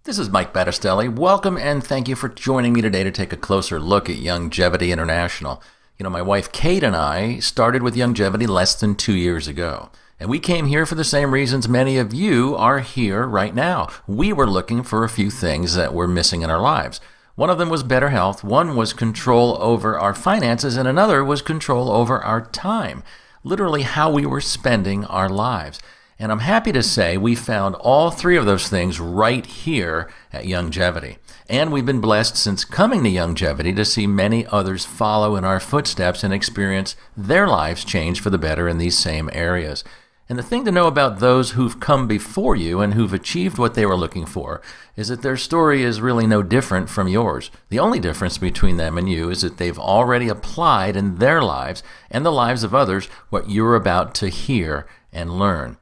This is Mike Battistelli. Welcome and thank you for joining me today to take a closer look at Youngevity International. My wife Kate and I started with Youngevity less than 2 years ago. And we came here for the same reasons many of you are here right now. We were looking for a few things that were missing in our lives. One of them was better health, one was control over our finances, and another was control over our time. Literally how we were spending our lives. And I'm happy to say we found all three of those things right here at Youngevity. And we've been blessed since coming to Youngevity to see many others follow in our footsteps and experience their lives change for the better in these same areas. And the thing to know about those who've come before you and who've achieved what they were looking for is that their story is really no different from yours. The only difference between them and you is that they've already applied in their lives and the lives of others what you're about to hear and learn.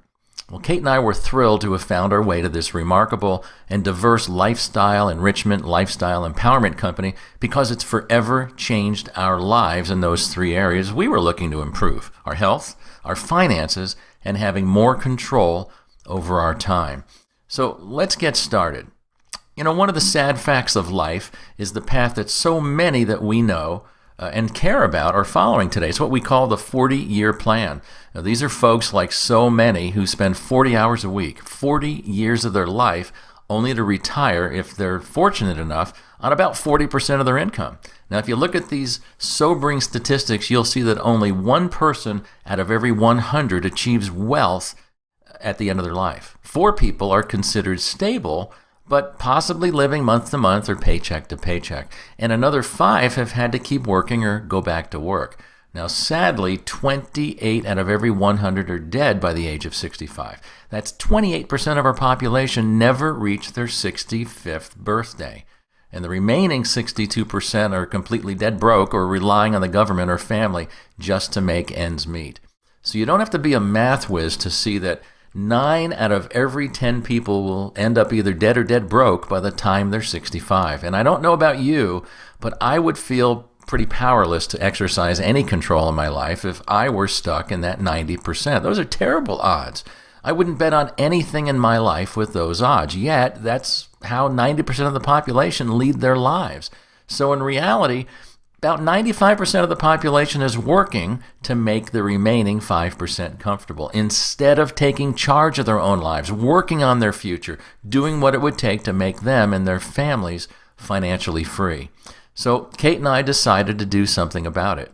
Well, Kate and I were thrilled to have found our way to this remarkable and diverse lifestyle enrichment, lifestyle empowerment company because it's forever changed our lives in those three areas we were looking to improve: our health, our finances, and having more control over our time. So let's get started. One of the sad facts of life is the path that so many that we know and care about are following today. It's what we call the 40-year plan. Now, these are folks like so many who spend 40 hours a week, 40 years of their life, only to retire, if they're fortunate enough, on about 40% of their income. Now, if you look at these sobering statistics, you'll see that only one person out of every 100 achieves wealth at the end of their life. 4 people are considered stable, but possibly living month to month or paycheck to paycheck. And another 5 have had to keep working or go back to work. Now, sadly, 28 out of every 100 are dead by the age of 65. That's 28% of our population never reach their 65th birthday. And the remaining 62% are completely dead broke or relying on the government or family just to make ends meet. So you don't have to be a math whiz to see that 9 out of every 10 people will end up either dead or dead broke by the time they're 65. And I don't know about you, but I would feel pretty powerless to exercise any control in my life if I were stuck in that 90%. Those are terrible odds. I wouldn't bet on anything in my life with those odds. Yet, that's how 90% of the population lead their lives. So in reality, about 95% of the population is working to make the remaining 5% comfortable instead of taking charge of their own lives, working on their future, doing what it would take to make them and their families financially free. So Kate and I decided to do something about it.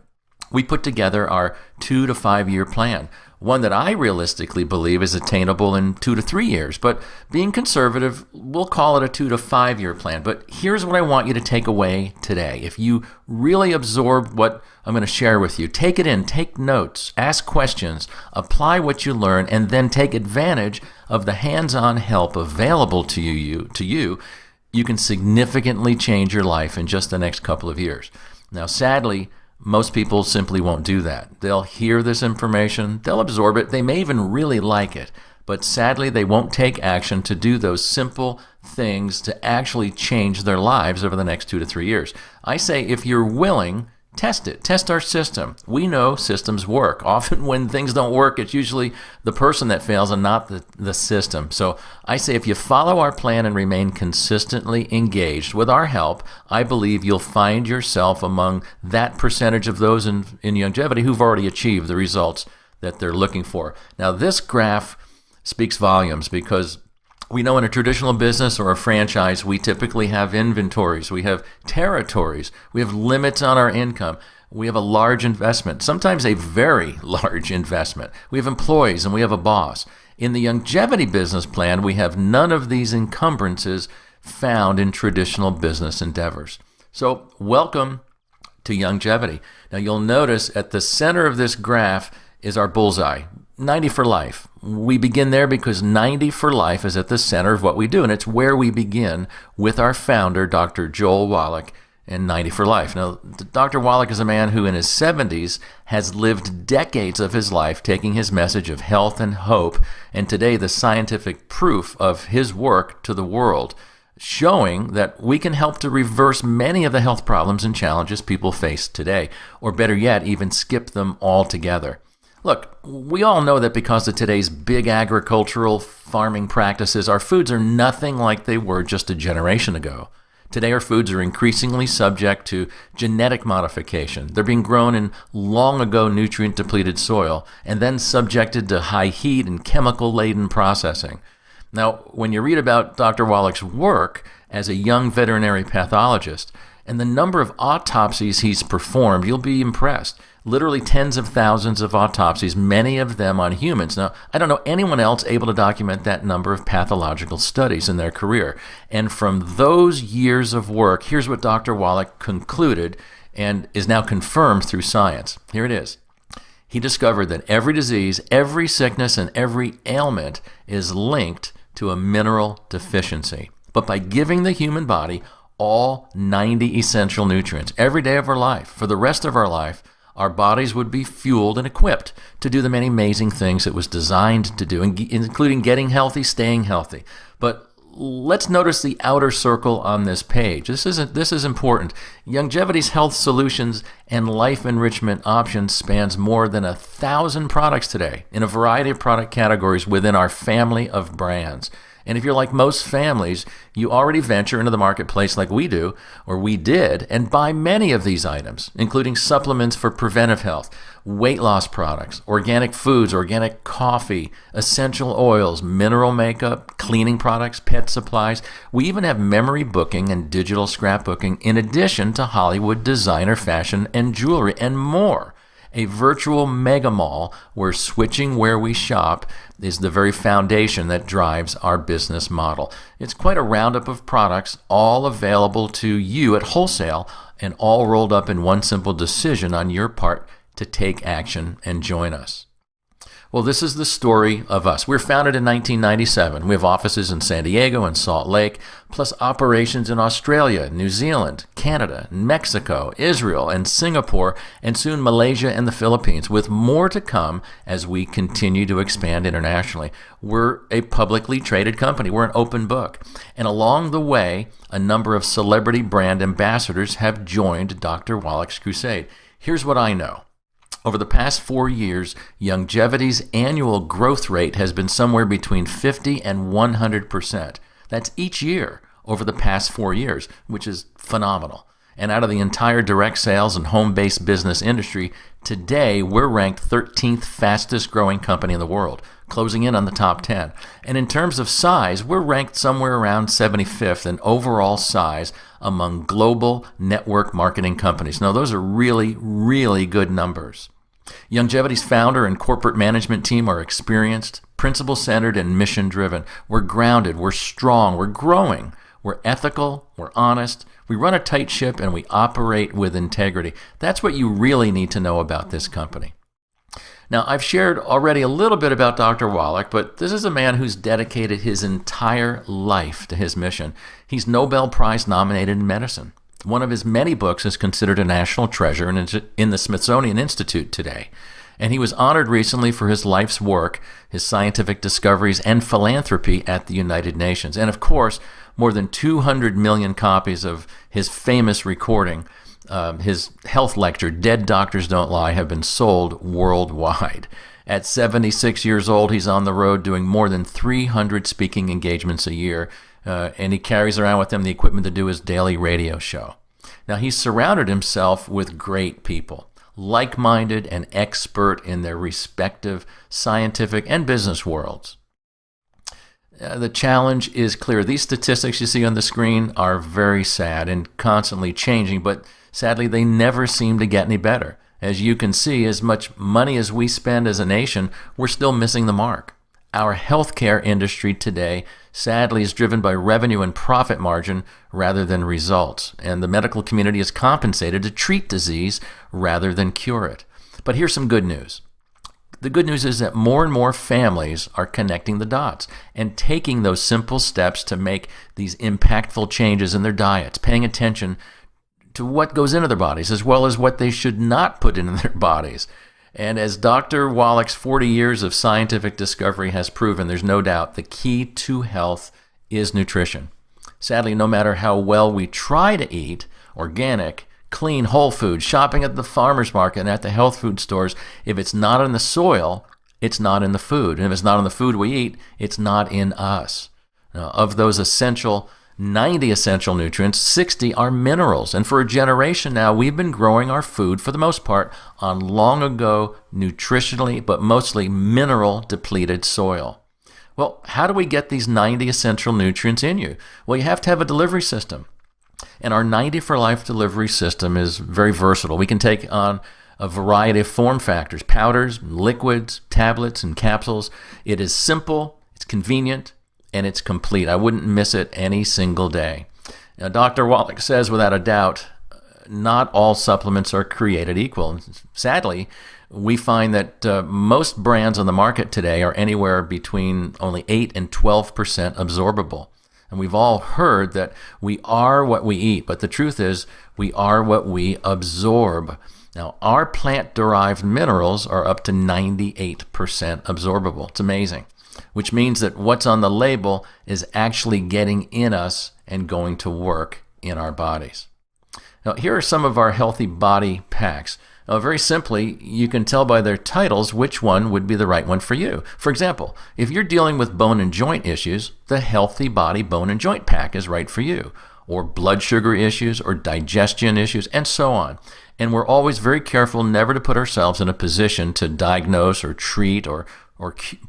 We put together our 2 to 5 year plan, one that I realistically believe is attainable in 2 to 3 years. But being conservative, we'll call it a 2 to 5 year plan. But here's what I want you to take away today. If you really absorb what I'm going to share with you, take it in, take notes, ask questions, apply what you learn, and then take advantage of the hands-on help available to you, you can significantly change your life in just the next couple of years. Now, sadly, most people simply won't do that. They'll hear this information, they'll absorb it, they may even really like it, but sadly they won't take action to do those simple things to actually change their lives over the next 2 to 3 years. I say if you're willing, test it. Test our system. We know systems work. Often when things don't work, it's usually the person that fails and not the system. So I say if you follow our plan and remain consistently engaged with our help, I believe you'll find yourself among that percentage of those in Youngevity who've already achieved the results that they're looking for. Now, this graph speaks volumes because we know in a traditional business or a franchise, we typically have inventories, we have territories, we have limits on our income, we have a large investment, sometimes a very large investment. We have employees and we have a boss. In the Youngevity business plan, we have none of these encumbrances found in traditional business endeavors. So welcome to Youngevity. Now you'll notice at the center of this graph is our bullseye. 90 for life. We begin there because 90 for life is at the center of what we do, and it's where we begin with our founder, Dr. Joel Wallach, and 90 for life. Now, Dr. Wallach is a man who in his 70s has lived decades of his life taking his message of health and hope, and today the scientific proof of his work to the world, showing that we can help to reverse many of the health problems and challenges people face today, or better yet, even skip them altogether. Look, we all know that because of today's big agricultural farming practices, our foods are nothing like they were just a generation ago. Today, our foods are increasingly subject to genetic modification. They're being grown in long ago nutrient-depleted soil and then subjected to high heat and chemical-laden processing. Now, when you read about Dr. Wallach's work as a young veterinary pathologist and the number of autopsies he's performed, you'll be impressed. Literally tens of thousands of autopsies, many of them on humans. Now, I don't know anyone else able to document that number of pathological studies in their career. And from those years of work, here's what Dr. Wallach concluded and is now confirmed through science. Here it is. He discovered that every disease, every sickness, and every ailment is linked to a mineral deficiency. But by giving the human body all 90 essential nutrients every day of our life, for the rest of our life, our bodies would be fueled and equipped to do the many amazing things it was designed to do, including getting healthy, staying healthy. But let's notice the outer circle on this page. This is important. Youngevity's health solutions and life enrichment options spans more than 1,000 products today in a variety of product categories within our family of brands. And if you're like most families, you already venture into the marketplace like we do, or we did, and buy many of these items, including supplements for preventive health, weight loss products, organic foods, organic coffee, essential oils, mineral makeup, cleaning products, pet supplies. We even have memory booking and digital scrapbooking in addition to Hollywood designer fashion and jewelry and more. A virtual mega mall where switching where we shop is the very foundation that drives our business model. It's quite a roundup of products, all available to you at wholesale and all rolled up in one simple decision on your part to take action and join us. Well, this is the story of us. We were founded in 1997. We have offices in San Diego and Salt Lake, plus operations in Australia, New Zealand, Canada, Mexico, Israel, and Singapore, and soon Malaysia and the Philippines, with more to come as we continue to expand internationally. We're a publicly traded company. We're an open book. And along the way, a number of celebrity brand ambassadors have joined Dr. Wallach's crusade. Here's what I know. Over the past 4 years, Youngevity's annual growth rate has been somewhere between 50 and 100%. That's each year over the past 4 years, which is phenomenal. And out of the entire direct sales and home-based business industry, today we're ranked 13th fastest growing company in the world, closing in on the top 10. And in terms of size, we're ranked somewhere around 75th in overall size among global network marketing companies. Now, those are really, really good numbers. Youngevity's founder and corporate management team are experienced, principle-centered, and mission-driven. We're grounded, we're strong, we're growing, we're ethical, we're honest, we run a tight ship, and we operate with integrity. That's what you really need to know about this company. Now, I've shared already a little bit about Dr. Wallach, but this is a man who's dedicated his entire life to his mission. He's Nobel Prize nominated in medicine. One of his many books is considered a national treasure and is in the Smithsonian Institute today. And he was honored recently for his life's work, his scientific discoveries, and philanthropy at the United Nations. And of course, more than 200 million copies of his famous recording, his health lecture, Dead Doctors Don't Lie, have been sold worldwide. At 76 years old, he's on the road doing more than 300 speaking engagements a year, and he carries around with him the equipment to do his daily radio show. Now, he's surrounded himself with great people, like-minded and expert in their respective scientific and business worlds. The challenge is clear. These statistics you see on the screen are very sad and constantly changing, but sadly, they never seem to get any better. As you can see, as much money as we spend as a nation, we're still missing the mark. Our healthcare industry today, sadly, is driven by revenue and profit margin rather than results, and the medical community is compensated to treat disease rather than cure it. But here's some good news. The good news is that more and more families are connecting the dots and taking those simple steps to make these impactful changes in their diets, paying attention to what goes into their bodies as well as what they should not put into their bodies. And as Dr. Wallach's 40 years of scientific discovery has proven, there's no doubt the key to health is nutrition. Sadly, no matter how well we try to eat organic, clean, whole food, shopping at the farmer's market and at the health food stores. If it's not in the soil, it's not in the food. And if it's not in the food we eat, it's not in us. Now, of those 90 essential nutrients, 60 are minerals. And for a generation now, we've been growing our food, for the most part, on long ago, nutritionally, but mostly mineral-depleted soil. Well, how do we get these 90 essential nutrients in you? Well, you have to have a delivery system. And our 90 for Life delivery system is very versatile. We can take on a variety of form factors: powders, liquids, tablets, and capsules. It is simple, it's convenient, and it's complete. I wouldn't miss it any single day. Now, Dr. Wallach says, without a doubt, not all supplements are created equal. Sadly, we find that most brands on the market today are anywhere between only 8 and 12% absorbable. And we've all heard that we are what we eat, but the truth is we are what we absorb. Now, our plant-derived minerals are up to 98% absorbable. It's amazing, which means that what's on the label is actually getting in us and going to work in our bodies. Now, here are some of our healthy body packs. Now, very simply, you can tell by their titles which one would be the right one for you. For example, if you're dealing with bone and joint issues, the Healthy Body Bone and Joint Pack is right for you, or blood sugar issues, or digestion issues, and so on. And we're always very careful never to put ourselves in a position to diagnose or treat or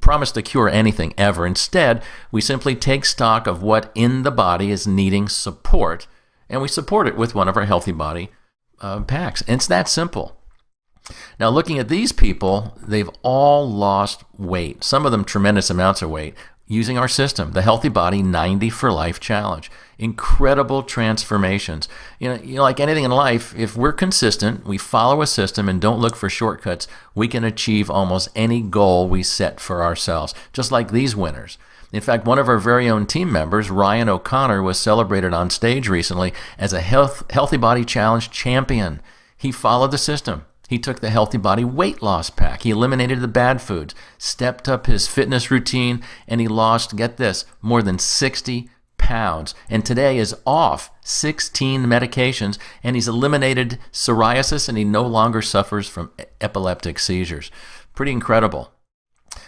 promise to cure anything ever. Instead, we simply take stock of what in the body is needing support, and we support it with one of our Healthy Body packs. And it's that simple. Now, looking at these people, they've all lost weight, some of them tremendous amounts of weight, using our system, the Healthy Body 90 for Life Challenge. Incredible transformations. You know, like anything in life, if we're consistent, we follow a system and don't look for shortcuts, we can achieve almost any goal we set for ourselves, just like these winners. In fact, one of our very own team members, Ryan O'Connor, was celebrated on stage recently as a Healthy Body Challenge champion. He followed the system. He took the Healthy Body Weight Loss Pack. He eliminated the bad foods, stepped up his fitness routine, and he lost, get this, more than 60 pounds. And today is off 16 medications, and he's eliminated psoriasis, and he no longer suffers from epileptic seizures. Pretty incredible.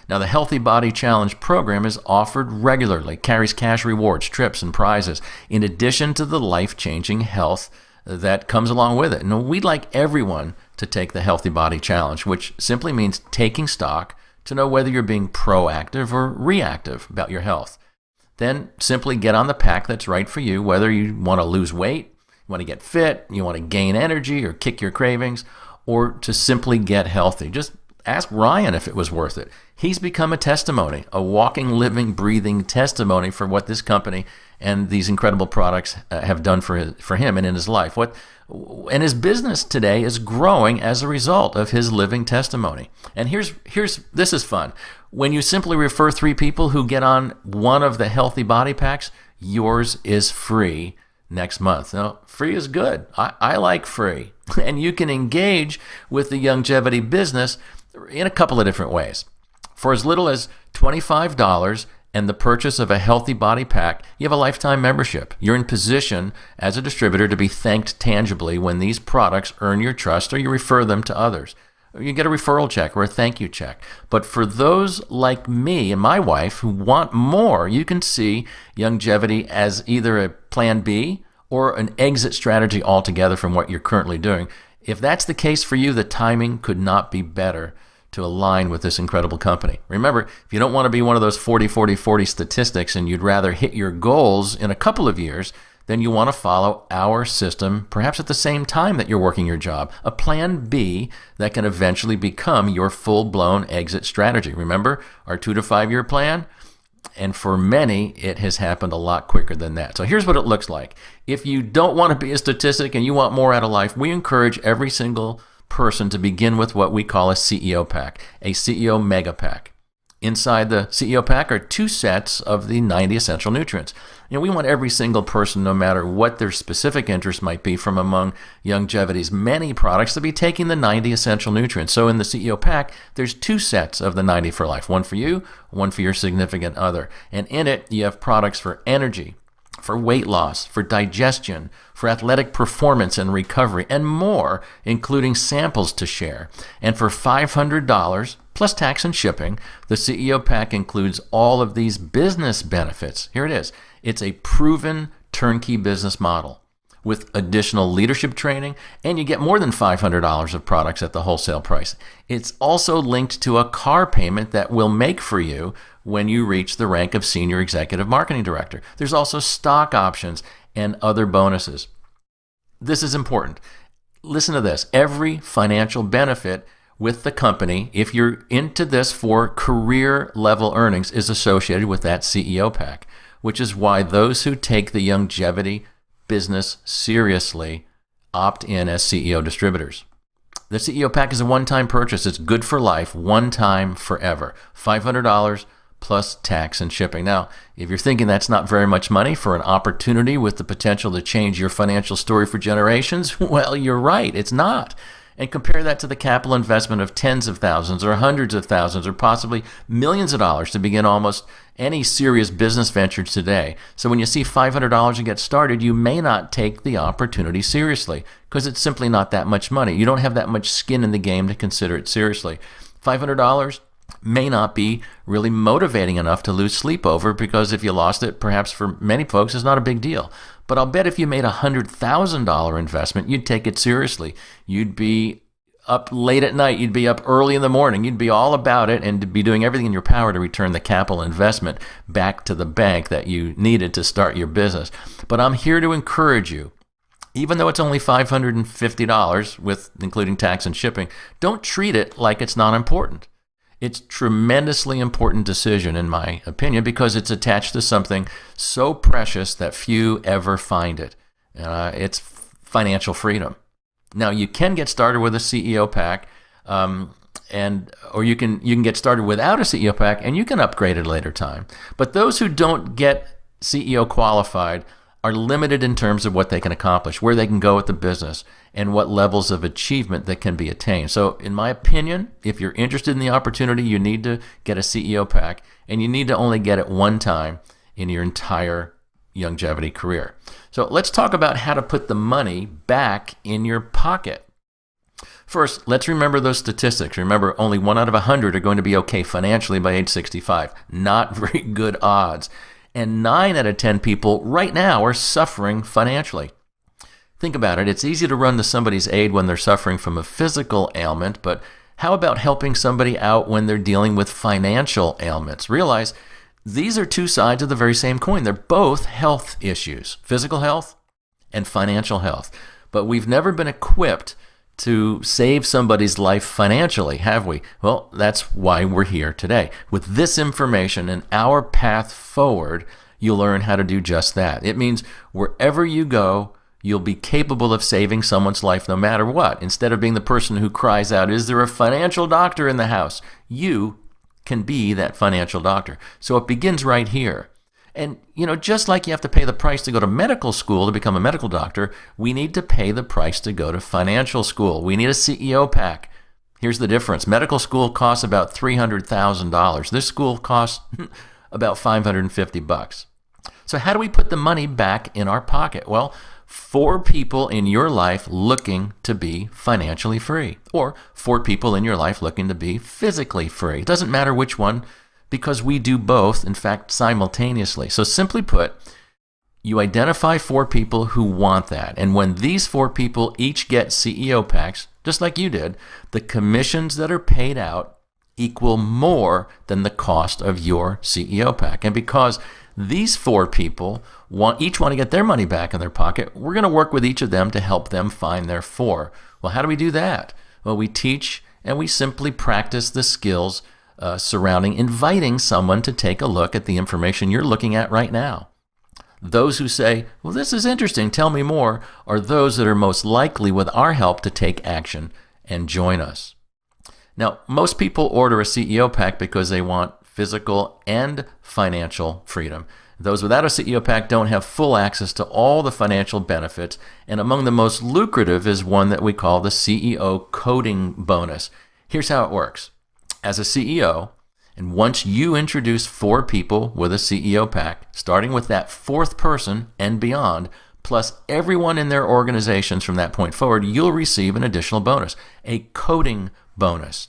Now, the Healthy Body Challenge program is offered regularly, carries cash rewards, trips, and prizes, in addition to the life-changing health that comes along with it. And we'd like everyone to take the Healthy Body Challenge, which simply means taking stock to know whether you're being proactive or reactive about your health. Then simply get on the pack that's right for you, whether you want to lose weight, you want to get fit, you want to gain energy or kick your cravings, or to simply get healthy. Just ask Ryan if it was worth it. He's become a testimony, a walking, living, breathing testimony for what this company and these incredible products have done for him and in his life. And his business today is growing as a result of his living testimony. And this is fun. When you simply refer 3 people who get on one of the Healthy Body Packs, yours is free next month. Now, free is good. I like free. And you can engage with the Youngevity business in a couple of different ways. For as little as $25 and the purchase of a Healthy Body Pack, you have a lifetime membership. You're in position as a distributor to be thanked tangibly when these products earn your trust or you refer them to others. You get a referral check or a thank you check. But for those like me and my wife who want more, you can see Youngevity as either a plan B or an exit strategy altogether from what you're currently doing. If that's the case for you, the timing could not be better to align with this incredible company. Remember, if you don't want to be one of those 40-40-40 statistics and you'd rather hit your goals in a couple of years, then you want to follow our system, perhaps at the same time that you're working your job, a plan B that can eventually become your full-blown exit strategy. Remember our 2 to 5 year plan? And for many, it has happened a lot quicker than that. So here's what it looks like. If you don't want to be a statistic and you want more out of life, we encourage every single person to begin with what we call a CEO pack, a CEO mega pack. Inside the CEO pack are 2 sets of the 90 essential nutrients. We want every single person, no matter what their specific interest might be from among Youngevity's many products, to be taking the 90 essential nutrients. So in the CEO pack, there's 2 sets of the 90 for life, one for you, one for your significant other. And in it, you have products for energy, for weight loss, for digestion, for athletic performance and recovery, and more, including samples to share. And for $500 plus tax and shipping, the CEO Pack includes all of these business benefits. Here it is. It's a proven turnkey business model with additional leadership training, and you get more than $500 of products at the wholesale price. It's also linked to a car payment that we'll make for you when you reach the rank of Senior Executive Marketing Director. There's also stock options and other bonuses. This is important. Listen to this. Every financial benefit with the company, if you're into this for career level earnings, is associated with that CEO Pack, which is why those who take the Youngevity business seriously opt in as CEO distributors. The CEO Pack is a one-time purchase. It's good for life, one time forever. $500 plus tax and shipping. Now, if you're thinking that's not very much money for an opportunity with the potential to change your financial story for generations, well, you're right, it's not. And compare that to the capital investment of tens of thousands or hundreds of thousands or possibly millions of dollars to begin almost any serious business venture today. So when you see $500 and get started, you may not take the opportunity seriously because it's simply not that much money. You don't have that much skin in the game to consider it seriously. $500 may not be really motivating enough to lose sleep over, because if you lost it, perhaps for many folks, it's not a big deal. But I'll bet if you made a $100,000 investment, you'd take it seriously. You'd be up late at night. You'd be up early in the morning. You'd be all about it and be doing everything in your power to return the capital investment back to the bank that you needed to start your business. But I'm here to encourage you. Even though it's only $550 with including tax and shipping, don't treat it like it's not important. It's a tremendously important decision, in my opinion, because it's attached to something so precious that few ever find it. It's financial freedom. Now, you can get started with a CEO Pack, or you can get started without a CEO Pack, and you can upgrade at a later time. But those who don't get CEO qualified are limited in terms of what they can accomplish, where they can go with the business, and what levels of achievement that can be attained. So in my opinion, if you're interested in the opportunity, you need to get a CEO Pack, and you need to only get it one time in your entire Youngevity career. So let's talk about how to put the money back in your pocket. First, let's remember those statistics. Remember, only 1 out of 100 are going to be okay financially by age 65. Not very good odds. And 9 out of 10 people right now are suffering financially. Think about it. It's easy to run to somebody's aid when they're suffering from a physical ailment, but how about helping somebody out when they're dealing with financial ailments? Realize these are two sides of the very same coin. They're both health issues, physical health and financial health. But we've never been equipped to save somebody's life financially, have we? Well, that's why we're here today. With this information and our path forward, you'll learn how to do just that. It means wherever you go, you'll be capable of saving someone's life no matter what. Instead of being the person who cries out, "Is there a financial doctor in the house?" You can be that financial doctor. So it begins right here. And, just like you have to pay the price to go to medical school to become a medical doctor, we need to pay the price to go to financial school. We need a CEO Pack. Here's the difference. Medical school costs about $300,000. This school costs about $550. So how do we put the money back in our pocket? Well, 4 people in your life looking to be financially free, or 4 people in your life looking to be physically free. It doesn't matter which one, because we do both, in fact, simultaneously. So simply put, you identify 4 people who want that. And when these 4 people each get CEO Packs, just like you did, the commissions that are paid out equal more than the cost of your CEO Pack. And because these 4 people each want to get their money back in their pocket, we're going to work with each of them to help them find their 4. Well, how do we do that? Well, we teach and we simply practice the skills surrounding inviting someone to take a look at the information you're looking at right now. Those who say, "Well, this is interesting, tell me more," are those that are most likely, with our help, to take action and join us. Now, most people order a CEO Pack because they want physical and financial freedom. Those without a CEO Pack don't have full access to all the financial benefits, and among the most lucrative is one that we call the CEO Coding Bonus. Here's how it works. As a CEO, And once you introduce 4 people with a CEO pack, starting with that 4th person and beyond, plus everyone in their organizations from that point forward, you'll receive an additional bonus, a coding bonus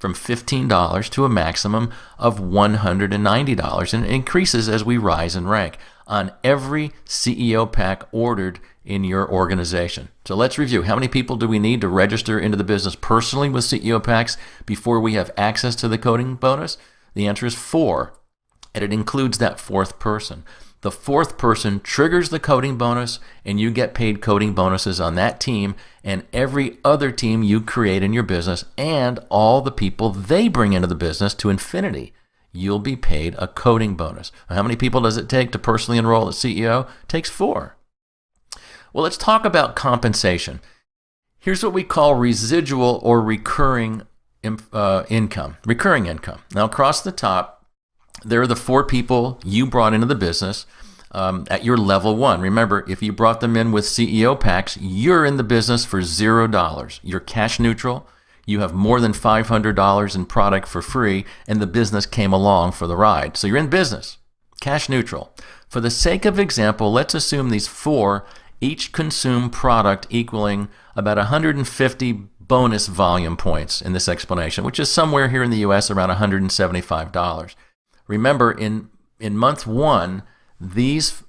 from $15 to a maximum of $190, and it increases as we rise in rank on every CEO pack ordered in your organization. So let's review. How many people do we need to register into the business personally with CEO packs before we have access to the coding bonus? The answer is 4, and it includes that 4th person. The 4th person triggers the coding bonus, and you get paid coding bonuses on that team and every other team you create in your business and all the people they bring into the business to infinity. You'll be paid a coding bonus. How many people does it take to personally enroll as CEO? It takes 4. Well, let's talk about compensation. Here's what we call residual or recurring income. Recurring income. Now, across the top, there are the 4 people you brought into the business at your level 1. Remember, if you brought them in with CEO packs, you're in the business for $0. You're cash neutral. You have more than $500 in product for free, and the business came along for the ride. So you're in business, cash neutral. For the sake of example, let's assume these 4 each consume product equaling about 150 bonus volume points in this explanation, which is somewhere here in the US around $175. Remember, in month 1, these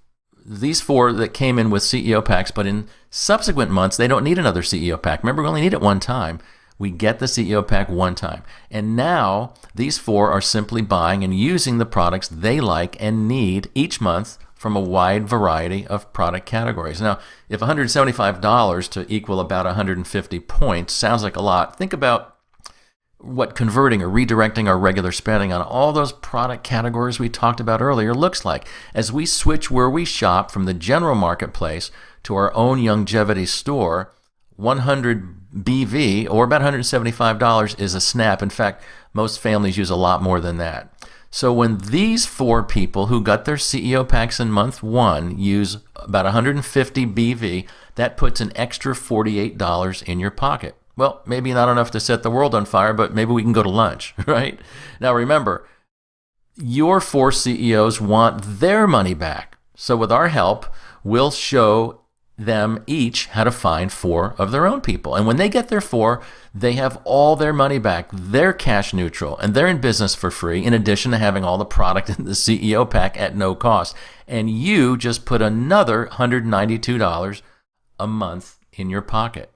4 that came in with CEO packs, but in subsequent months, they don't need another CEO pack. Remember, we only need it one time. We get the CEO pack one time. And now, these 4 are simply buying and using the products they like and need each month from a wide variety of product categories. Now, if $175 to equal about 150 points sounds like a lot, think about what converting or redirecting our regular spending on all those product categories we talked about earlier looks like as we switch where we shop from the general marketplace to our own Youngevity store. 100 BV, or about $175, is a snap. In fact, most families use a lot more than that. So when these 4 people who got their CEO packs in month 1 use about 150 BV, that puts an extra $48 in your pocket. Well, maybe not enough to set the world on fire, but maybe we can go to lunch, right? Now remember, your 4 CEOs want their money back. So with our help, we'll show them each how to find 4 of their own people. And when they get their 4, they have all their money back. They're cash neutral, and they're in business for free, in addition to having all the product in the CEO pack at no cost. And you just put another $192 a month in your pocket.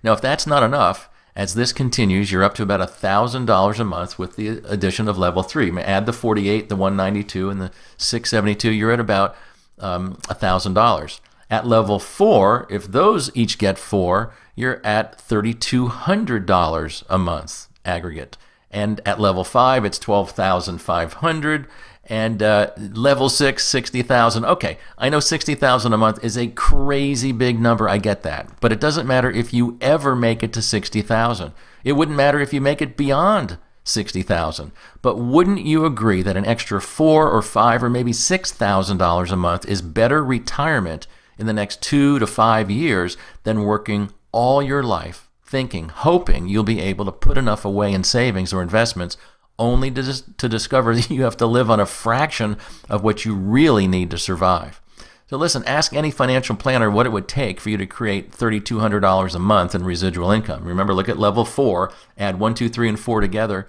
Now, if that's not enough, as this continues, you're up to about $1,000 a month with the addition of level 3. Add the 48, the 192, and the 672, you're at about $1,000. At level 4, if those each get 4, you're at $3,200 a month aggregate. And at level 5, it's $12,500. And level 6, $60,000. Okay, I know $60,000 a month is a crazy big number. I get that. But it doesn't matter if you ever make it to $60,000. It wouldn't matter if you make it beyond $60,000. But wouldn't you agree that an extra $4,000 or $5,000 or maybe $6,000 a month is better retirement in the next 2 to 5 years than working all your life, thinking, hoping you'll be able to put enough away in savings or investments only to discover that you have to live on a fraction of what you really need to survive? So listen, ask any financial planner what it would take for you to create $3,200 a month in residual income. Remember, look at level 4, add 1, 2, 3, and 4 together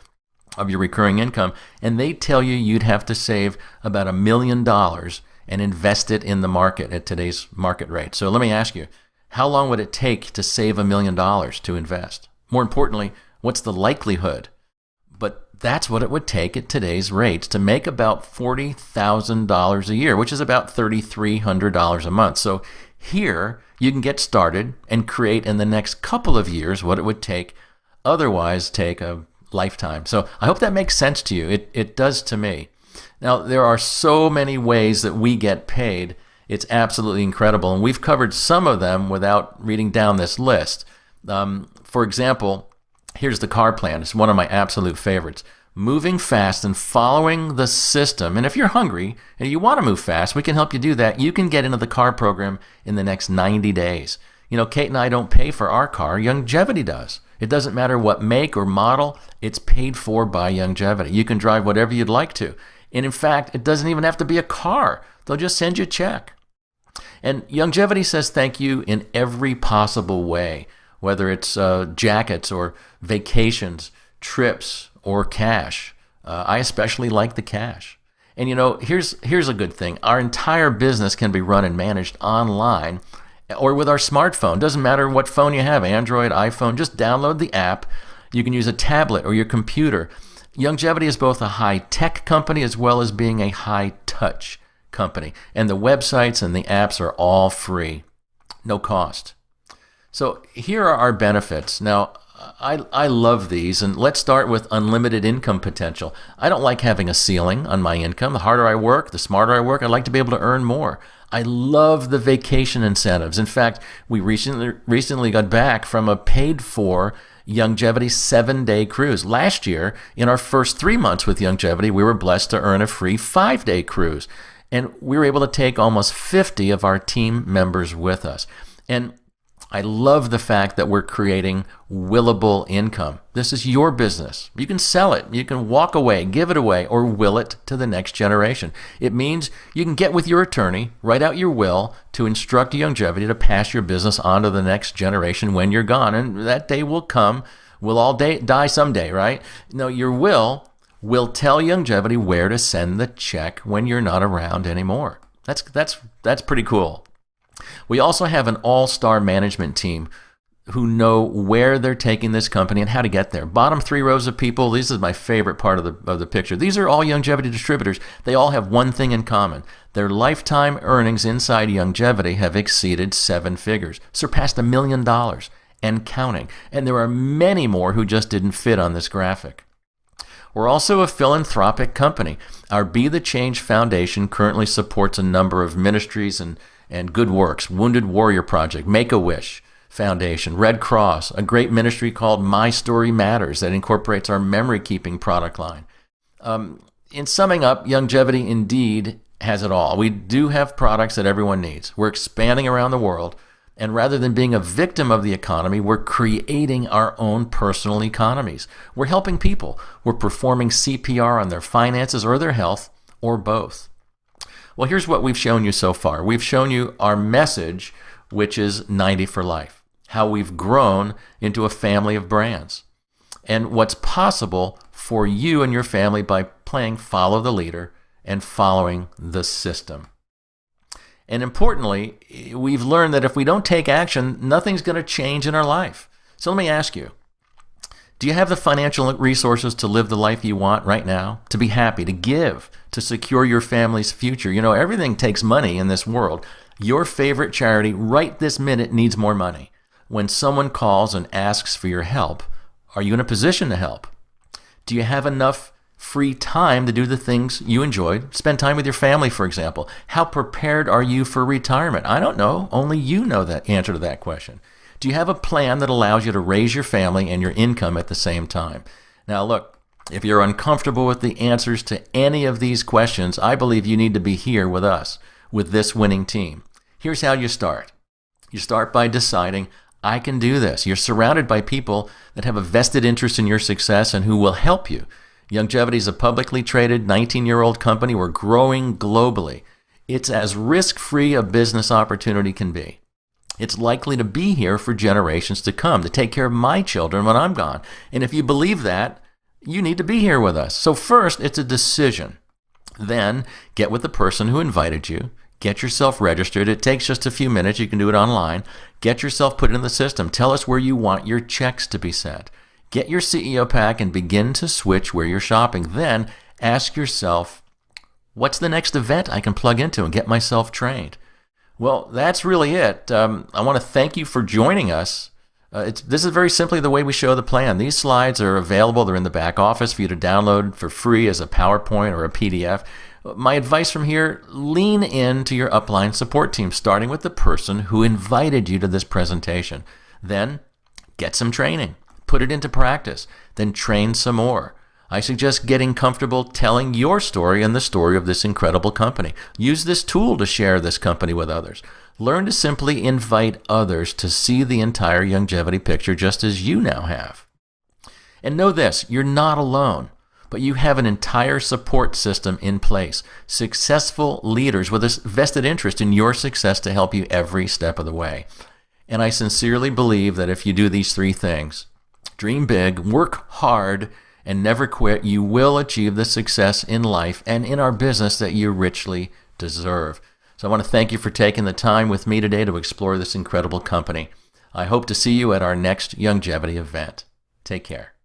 of your recurring income, and they tell you you'd have to save about $1 million and invest it in the market at today's market rate. So let me ask you, how long would it take to save $1 million to invest? More importantly, what's the likelihood? But that's what it would take at today's rates to make about $40,000 a year, which is about $3,300 a month. So here you can get started and create in the next couple of years what it would otherwise take a lifetime. So I hope that makes sense to you. It does to me. Now, there are so many ways that we get paid. It's absolutely incredible, and we've covered some of them without reading down this list. For example, here's the car plan. It's one of my absolute favorites. Moving fast and following the system. And if you're hungry and you want to move fast, we can help you do that. You can get into the car program in the next 90 days. You know, Kate and I don't pay for our car. Youngevity does. It doesn't matter what make or model, it's paid for by Youngevity. You can drive whatever you'd like to. And in fact, it doesn't even have to be a car. They'll just send you a check. And Youngevity says thank you in every possible way, whether it's jackets or vacations, trips, or cash. I especially like the cash. And here's a good thing. Our entire business can be run and managed online or with our smartphone. Doesn't matter what phone you have, Android, iPhone, just download the app. You can use a tablet or your computer. Youngevity is both a high-tech company as well as being a high-touch company. And the websites and the apps are all free, no cost. So here are our benefits. Now, I love these, and let's start with unlimited income potential. I don't like having a ceiling on my income. The harder I work, the smarter I work, I'd like to be able to earn more. I love the vacation incentives. In fact, we recently got back from a paid-for Youngevity 7-day cruise. Last year, in our first 3 months with Youngevity, we were blessed to earn a free 5-day cruise. And we were able to take almost 50 of our team members with us. And I love the fact that we're creating willable income. This is your business. You can sell it. You can walk away, give it away, or will it to the next generation. It means you can get with your attorney, write out your will to instruct Youngevity to pass your business on to the next generation when you're gone. And that day will come. We'll all die someday, right? No, your will tell Youngevity where to send the check when you're not around anymore. That's pretty cool. We also have an all-star management team who know where they're taking this company and how to get there. Bottom 3 rows of people, this is my favorite part of the picture. These are all Youngevity distributors. They all have one thing in common. Their lifetime earnings inside Youngevity have exceeded 7 figures, surpassed $1 million and counting. And there are many more who just didn't fit on this graphic. We're also a philanthropic company. Our Be the Change Foundation currently supports a number of ministries and good works. Wounded Warrior Project, Make-A-Wish Foundation, Red Cross, a great ministry called My Story Matters that incorporates our memory-keeping product line. In summing up, Youngevity indeed has it all. We do have products that everyone needs. We're expanding around the world, and rather than being a victim of the economy, we're creating our own personal economies. We're helping people. We're performing CPR on their finances or their health, or both. Well, here's what we've shown you so far. We've shown you our message, which is 90 for life, how we've grown into a family of brands, and what's possible for you and your family by playing follow the leader and following the system. And importantly, we've learned that if we don't take action, nothing's going to change in our life. So let me ask you, do you have the financial resources to live the life you want right now? To be happy, to give, to secure your family's future? Everything takes money in this world. Your favorite charity right this minute needs more money. When someone calls and asks for your help, are you in a position to help? Do you have enough free time to do the things you enjoyed? Spend time with your family, for example. How prepared are you for retirement? I don't know. Only you know the answer to that question. Do you have a plan that allows you to raise your family and your income at the same time? Now, look, if you're uncomfortable with the answers to any of these questions, I believe you need to be here with us, with this winning team. Here's how you start. You start by deciding, I can do this. You're surrounded by people that have a vested interest in your success and who will help you. Youngevity is a publicly traded 19-year-old company. We're growing globally. It's as risk-free a business opportunity can be. It's likely to be here for generations to come, to take care of my children when I'm gone. And if you believe that, you need to be here with us. So first, it's a decision. Then, get with the person who invited you. Get yourself registered. It takes just a few minutes. You can do it online. Get yourself put in the system. Tell us where you want your checks to be sent. Get your CEO pack and begin to switch where you're shopping. Then ask yourself, what's the next event I can plug into and get myself trained? Well, that's really it. I want to thank you for joining us. This is very simply the way we show the plan. These slides are available. They're in the back office for you to download for free as a PowerPoint or a PDF. My advice from here, lean into your upline support team, starting with the person who invited you to this presentation. Then get some training. Put it into practice. Then train some more. I suggest getting comfortable telling your story and the story of this incredible company. Use this tool to share this company with others. Learn to simply invite others to see the entire Youngevity picture just as you now have. And know this, you're not alone, but you have an entire support system in place. Successful leaders with a vested interest in your success to help you every step of the way. And I sincerely believe that if you do these three things, dream big, work hard, and never quit, you will achieve the success in life and in our business that you richly deserve. So I want to thank you for taking the time with me today to explore this incredible company. I hope to see you at our next Youngevity event. Take care.